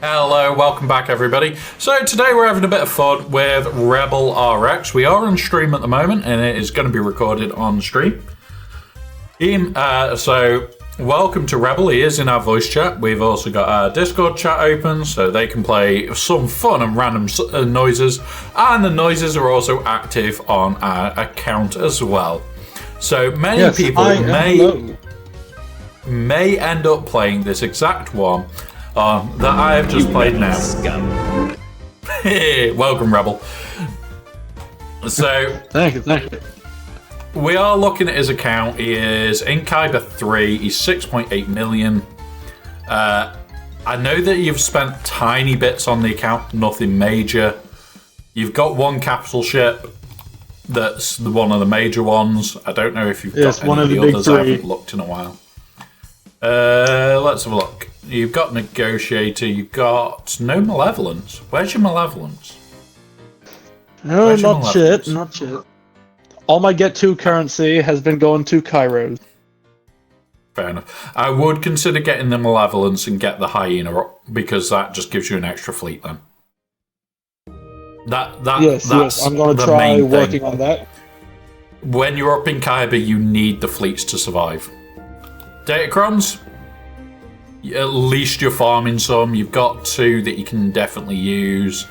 Hello, welcome back everybody. So today we're having a bit of fun with Rebel RX. We are on stream at the moment and it is going to be recorded on stream. So welcome to Rebel, he is in our voice chat. We've also got our Discord chat open so they can play some fun and random noises. And the noises are also active on our account as well. So many people may end up playing this exact one that I have just played now. Hey, welcome, Rebel. So, thank you. We are looking at his account. He is in Kyber 3. He's 6.8 million. I know that you've spent tiny bits on the account, nothing major. You've got one capital ship. That's one of the major ones. I don't know if you've got any of the others. I haven't looked in a while. Let's have a look. You've got Negotiator, you've got no Malevolence. Where's your Malevolence? No, not yet. All my Get 2 currency has been going to Kairos. Fair enough. I would consider getting the Malevolence and get the Hyena up, because that just gives you an extra fleet then. That's I'm going to try working on that. When you're up in Kyber, you need the fleets to survive. Datacrons? At least you're farming some. You've got 2 that you can definitely use.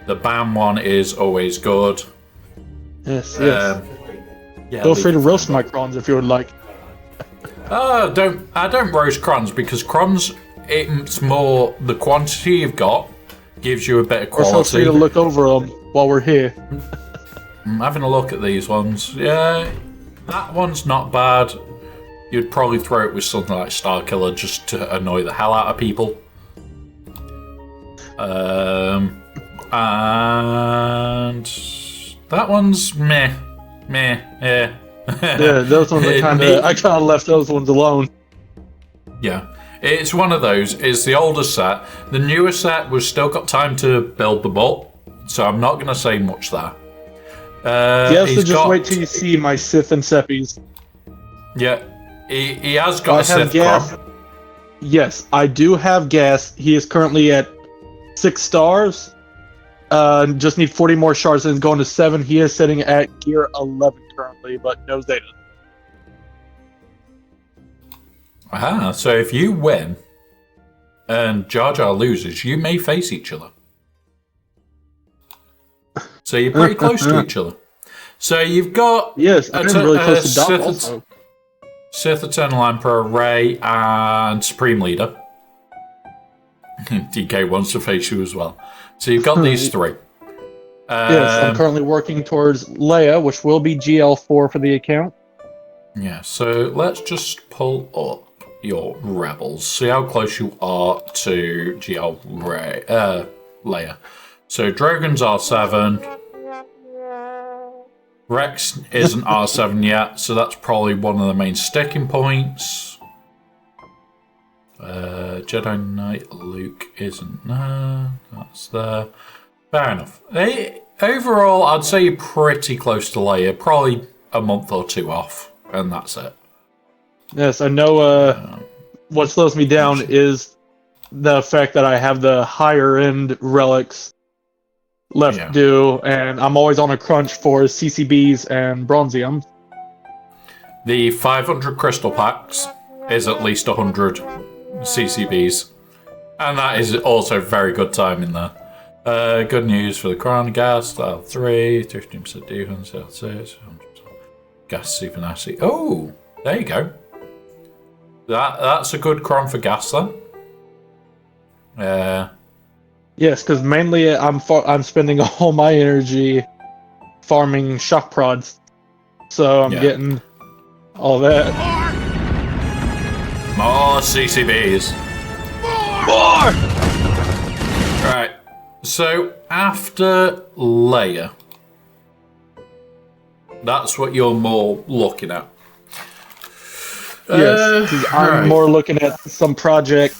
The BAM one is always good. Yes. Feel free to roast my crons if you would like. I don't roast crons because crons, it's more the quantity you've got gives you a better quality. Feel free to look over them while we're here. I'm having a look at these ones. Yeah, that one's not bad. You'd probably throw it with something like Starkiller just to annoy the hell out of people. And that one's meh, yeah. Yeah, those ones are I kind of left those ones alone. Yeah, it's one of those. It's the older set. The newer set, we've still got time to build them up, so I'm not going to say much there. Wait till you see my Sith and Seppies. Yeah. He has got a Sith gas. Yes, I do have gas. He is currently at 6 stars. Just need 40 more shards and going to 7. He is sitting at gear 11 currently, but no Zeta. Aha, so if you win and Jar Jar loses, you may face each other. So you're pretty close to each other. So you've got I'm really close to Doc also. Sith Eternal Emperor, Rey, and Supreme Leader. DK wants to face you as well. So you've got these 3. I'm currently working towards Leia, which will be GL4 for the account. Yeah, so let's just pull up your Rebels. See how close you are to Leia. So Drogon's R7. Rex isn't R7 yet, so that's probably one of the main sticking points. Jedi Knight Luke isn't there. That's there. Fair enough. Overall, I'd say you're pretty close to Leia. Probably a month or 2 off, and that's it. Yes, I know what slows me down is the fact that I have the higher end relics left due, and I'm always on a crunch for CCBs and Bronzium. The 500 crystal packs is at least 100 CCBs, and that is also very good timing there. Good news for the Crown Gas, L3, 15% defense, L6, 100% gas super nasty. Oh, there you go. That's a good cron for gas then. Yes, because mainly I'm spending all my energy farming shock prods, so I'm getting all that. More CCBs. More! Right. So after Leia, that's what you're more looking at. Yes, I'm more looking at some project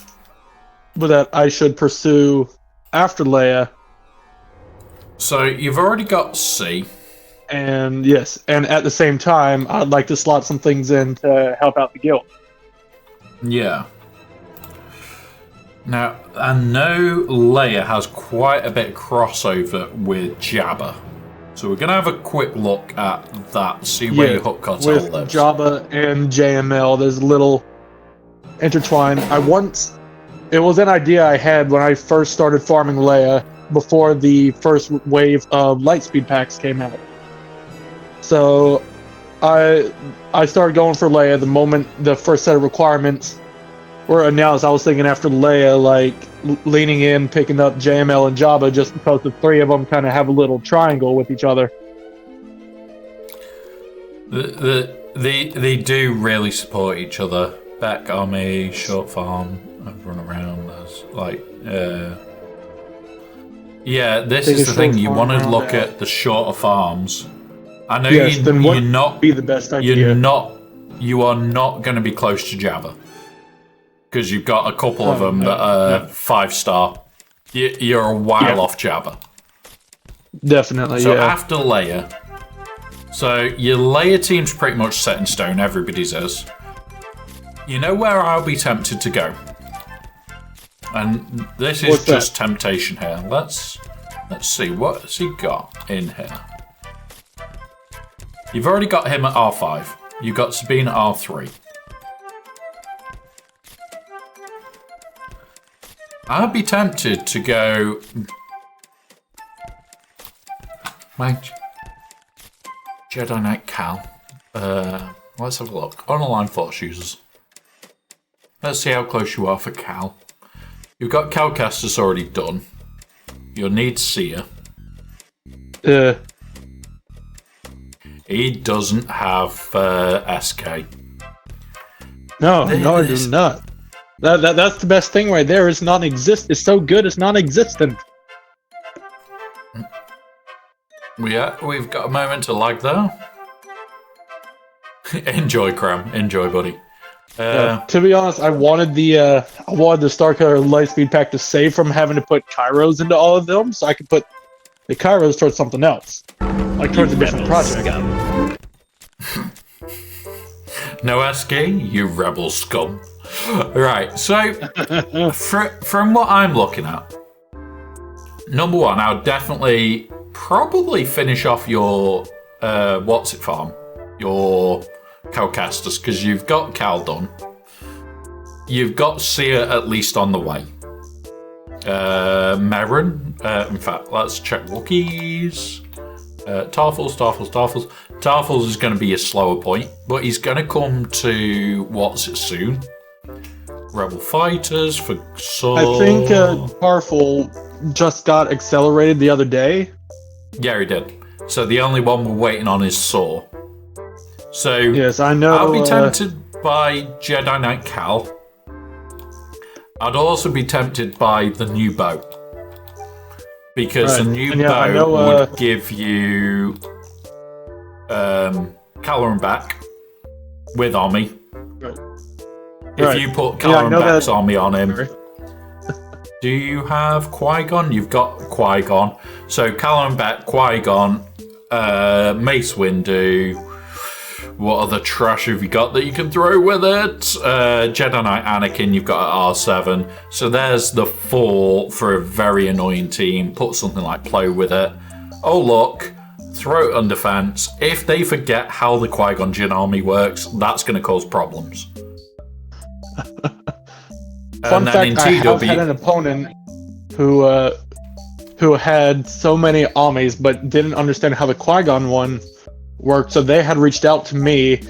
that I should pursue after Leia. So you've already got C. And yes, and at the same time, I'd like to slot some things in to help out the guild. Yeah. Now, I know Leia has quite a bit of crossover with Jabba. So we're going to have a quick look at that, see where your Hutt Cartel with lives. Jabba and JML, there's a little intertwined. It was an idea I had when I first started farming Leia before the first wave of Lightspeed packs came out. So I started going for Leia the moment the first set of requirements were announced. I was thinking after Leia, like leaning in, picking up JML and Jabba, just because the three of them kind of have a little triangle with each other. They do really support each other. Back army, short farm, I've run around. There's like, yeah, this is the thing. You want to look at the shorter farms. I know you're not be the best idea. You are not going to be close to Jabba. Because you've got a couple of them that are 5-star. You're a while off Jabba. Definitely, so after Leia. So your Leia team's pretty much set in stone. Everybody's is. You know where I'll be tempted to go? And this is just temptation here. Let's see. What has he got in here? You've already got him at R5. You've got Sabine at R3. I'd be tempted to go... Jedi Knight Cal. Let's have a look. On-line Force users. Let's see how close you are for Cal. You've got Cal Kestis already done. You'll need Seer. He doesn't have SK. No, I do not. That's the best thing right there. It's non-existent. It's so good, it's non-existent. We've got a moment to lag there. Enjoy, Cram. Enjoy, buddy. To be honest, I wanted the Starkiller Lightspeed pack to save from having to put Kairos into all of them, so I could put the Kairos towards something else, like towards a different project. No SK, you rebel scum. Right, so from what I'm looking at, number one, I'll definitely probably finish off your farm, your Cal Kestis, because you've got Cal done. You've got Seer at least on the way. Merrin, in fact, let's check Wookiees. Tarfels. Tarfels is going to be a slower point, but he's going to come to soon. Rebel Fighters for Saw. I think Tarfel just got accelerated the other day. Yeah, he did. So the only one we're waiting on is Saw. So yes, I know. I'll be tempted by Jedi Knight Cal. I'd also be tempted by the new bow. Because the new bow would give you Caloran back with Army. If you put Caloran Back's Army on him. Do you have Qui-Gon? You've got Qui-Gon. So Caloran Back, Qui-Gon, Mace Windu. What other trash have you got that you can throw with it? Jedi Knight Anakin, you've got at R7. So there's the 4 for a very annoying team. Put something like Plo with it. Oh, look. Throw it on defense. If they forget how the Qui-Gon Jinn army works, that's going to cause problems. Fun fact, I have had an opponent who had so many armies but didn't understand how the Qui-Gon one worked, so they had reached out to me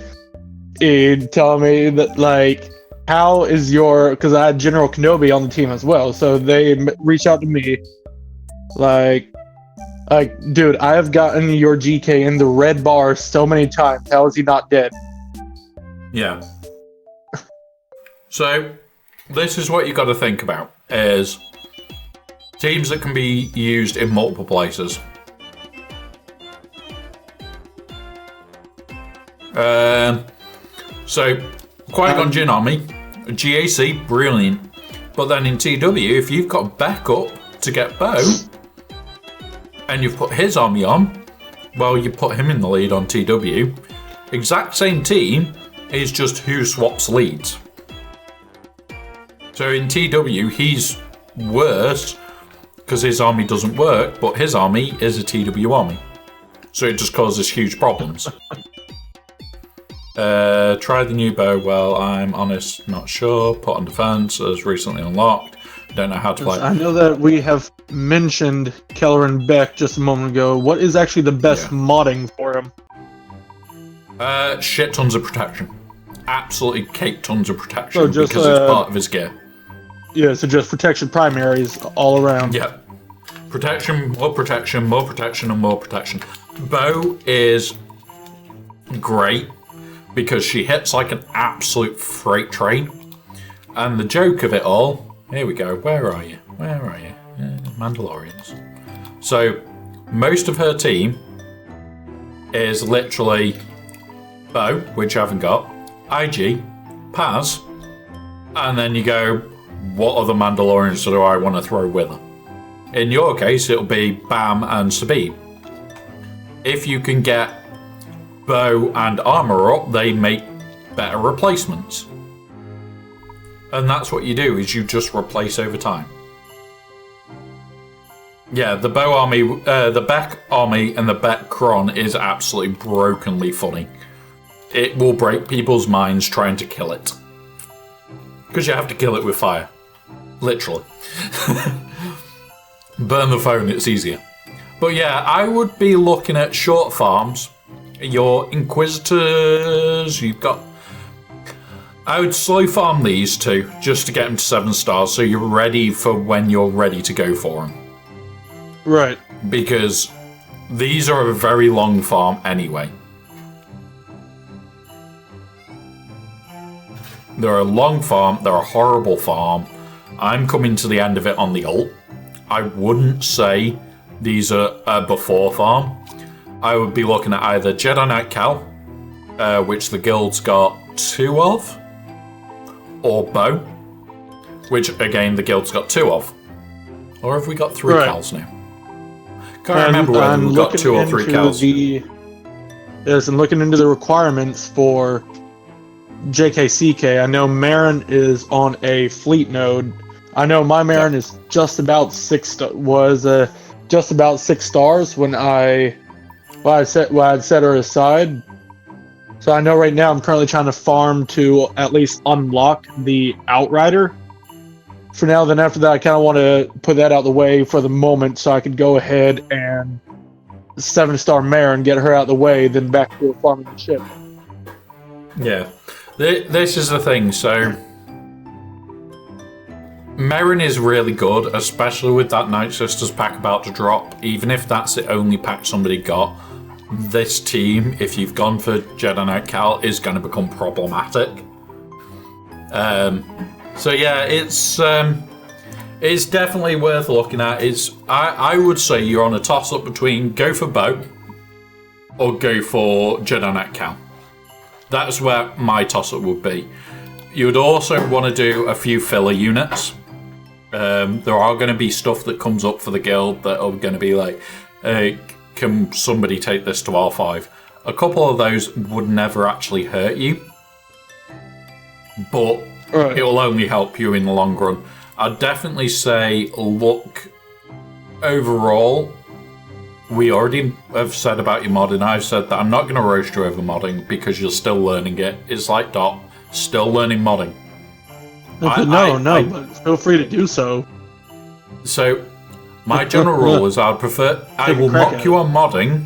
telling me that, like, how is your... Because I had General Kenobi on the team as well, so they reached out to me like, dude, I have gotten your GK in the red bar so many times. How is he not dead? Yeah. So, this is what you got to think about, is teams that can be used in multiple places. So, Qui-Gon Jinn army, GAC, brilliant. But then in TW, if you've got backup to get Bo, and you've put his army on, well, you put him in the lead on TW. Exact same team, is just who swaps leads. So in TW, he's worse because his army doesn't work, but his army is a TW army. So it just causes huge problems. Try the new bow. Well, I'm honest, not sure. Put on defense as recently unlocked. Don't know how to play. I know that we have mentioned Keller and Beck just a moment ago. What is actually the best modding for him? Shit tons of protection. Absolutely cake tons of protection So just, because it's part of his gear. Yeah, so just protection primaries all around. Yeah. Protection, more protection, more protection, and more protection. Bow is great because she hits like an absolute freight train. And the joke of it all, here we go, where are you? Where are you? Mandalorians. So, most of her team is literally Bow, which I haven't got, IG, Paz, and then you go, what other Mandalorians do I want to throw with her? In your case, it'll be Bam and Sabine. If you can get bow and armor up, they make better replacements. And that's what you do, is you just replace over time. Yeah, the bow army, the Beck army and the Beck Kron is absolutely brokenly funny. It will break people's minds trying to kill it. Because you have to kill it with fire. Literally. Burn the phone, it's easier. But yeah, I would be looking at short farms. Your Inquisitors, you've got... I would slow farm these two, just to get them to 7 stars, so you're ready for when you're ready to go for them. Right. Because these are a very long farm anyway. They're a long farm, they're a horrible farm. I'm coming to the end of it on the ult. I wouldn't say these are a before farm. I would be looking at either Jedi Knight Cal, which the guild's got 2 of, or Bow, which again the guild's got 2 of. Or have we got 3 Cals now? Can't remember whether we've got 2 or 3 Cals. Yes, I'm looking into the requirements for JKCK. I know Marin is on a fleet node. I know my Marin is just about 6 just about 6 stars when I set her aside. So I know right now I'm currently trying to farm to at least unlock the Outrider. For now, then after that, I kind of want to put that out the way for the moment, so I could go ahead and 7-star Marin, get her out the way, then back to farming the ship. Yeah, this is the thing. So Marin is really good, especially with that Night Sisters pack about to drop. Even if that's the only pack somebody got, this team, if you've gone for Jedi Knight Cal, is going to become problematic. So yeah, it's definitely worth looking at. I would say you're on a toss-up between go for Bow or go for Jedi Knight Cal. That's where my toss-up would be. You would also want to do a few filler units. There are going to be stuff that comes up for the guild that are going to be like, can somebody take this to R5? A couple of those would never actually hurt you, but it will only help you in the long run. I'd definitely say, look, overall, we already have said about your modding. I've said that I'm not going to roast you over modding because you're still learning it. It's like Dot, still learning modding. But feel free to do so. So, my general rule is I will mock you on modding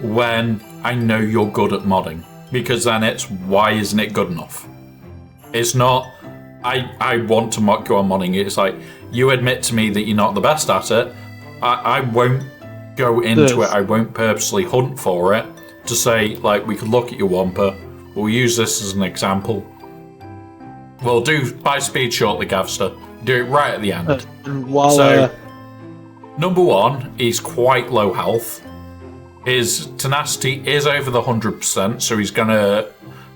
when I know you're good at modding. Because then it's, why isn't it good enough? It's not, I want to mock you on modding. It's like, you admit to me that you're not the best at it. I won't go into it. I won't purposely hunt for it to say, like, we could look at your Wampa. We'll use this as an example. We'll do by speed shortly, Gavster. Do it right at the end. Number 1, he's quite low health. His tenacity is over the 100%, so he's going to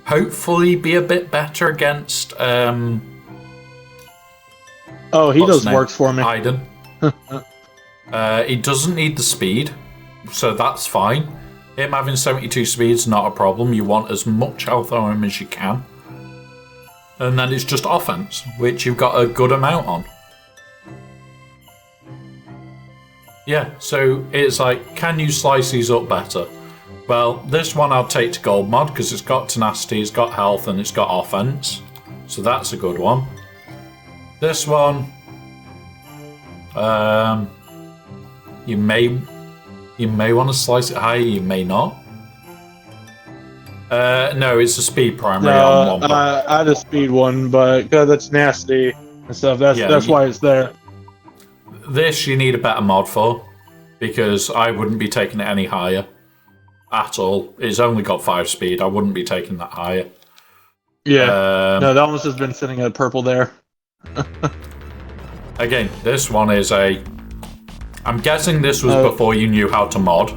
hopefully be a bit better against... he does works for me. Iden. He doesn't need the speed, so that's fine. Him having 72 speed is not a problem. You want as much health on him as you can. And then it's just offense, which you've got a good amount on. Yeah, so it's like, can you slice these up better? Well, this one I'll take to gold mod because it's got tenacity, it's got health, and it's got offense. So that's a good one. This one, you may want to slice it higher, you may not. No, it's a speed primary on one. I had a speed one, but that's nasty and stuff. That's why it's there. This you need a better mod for, because I wouldn't be taking it any higher at all. It's only got 5 speed. I wouldn't be taking that higher. Yeah. No, that one's just been sitting at purple there. Again, this one is a... I'm guessing this was before you knew how to mod.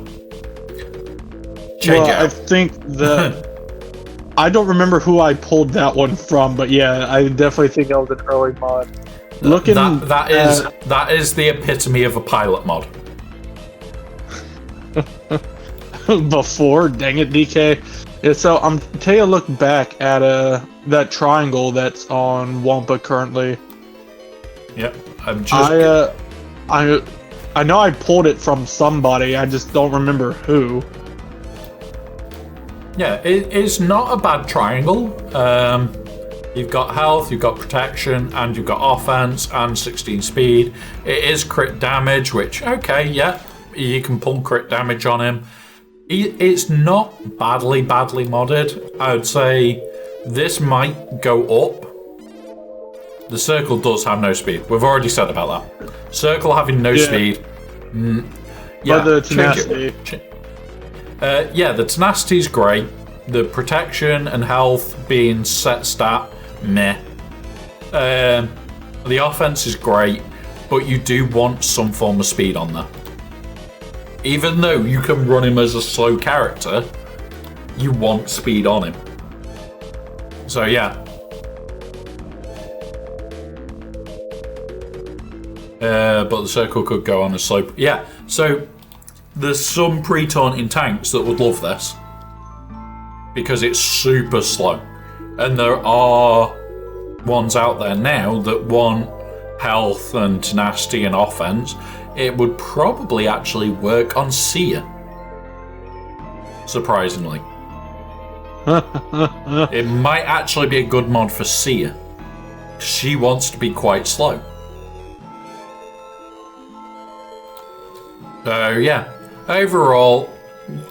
Change it out. I think that... I don't remember who I pulled that one from, but yeah, I definitely think that was an early mod. Looking that is the epitome of a pilot mod. Before, dang it, DK. Yeah, so I'm taking a look back at that triangle that's on Wampa currently. Yep, I'm just. I know I pulled it from somebody. I just don't remember who. Yeah, it's not a bad triangle. You've got health, you've got protection, and you've got offense and 16 speed. It is crit damage, which, okay, yeah, you can pull crit damage on him. It's not badly modded. I would say this might go up. The circle does have no speed. We've already said about that. Circle having no speed. Yeah, the tenacity. Yeah, the tenacity is great. The protection and health being set stat, meh. The offense is great, but you do want some form of speed on there. Even though you can run him as a slow character, you want speed on him. So yeah. But the circle could go on a slow... Yeah, so there's some pre-taunting tanks that would love this, because it's super slow. And there are ones out there now that want health and tenacity and offense. It would probably actually work on Sia. Surprisingly. It might actually be a good mod for Sia. She wants to be quite slow. So yeah, overall,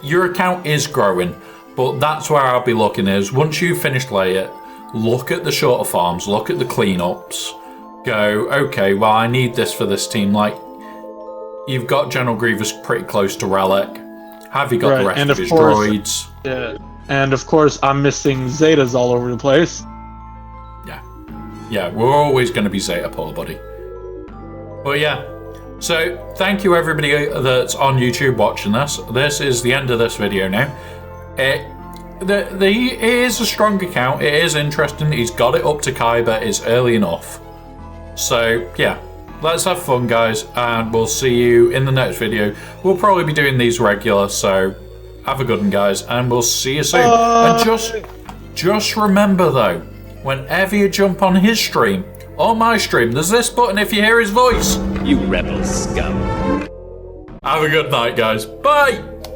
your account is growing, but that's where I'll be looking is, once you've finished layer, look at the shorter farms, look at the cleanups, go, okay, well I need this for this team, like, you've got General Grievous pretty close to Relic, have you got the rest of his droids? Yeah, and of course I'm missing Zetas all over the place. Yeah, we're always going to be Zeta, poor buddy. But yeah. So, thank you everybody that's on YouTube watching this. This is the end of this video now. It is a strong account. It is interesting. He's got it up to Kyber. It's early enough. So, yeah. Let's have fun, guys. And we'll see you in the next video. We'll probably be doing these regular. So, have a good one, guys. And we'll see you soon. And just remember, though, whenever you jump on his stream, or my stream, there's this button if you hear his voice. You rebel scum. Have a good night, guys. Bye!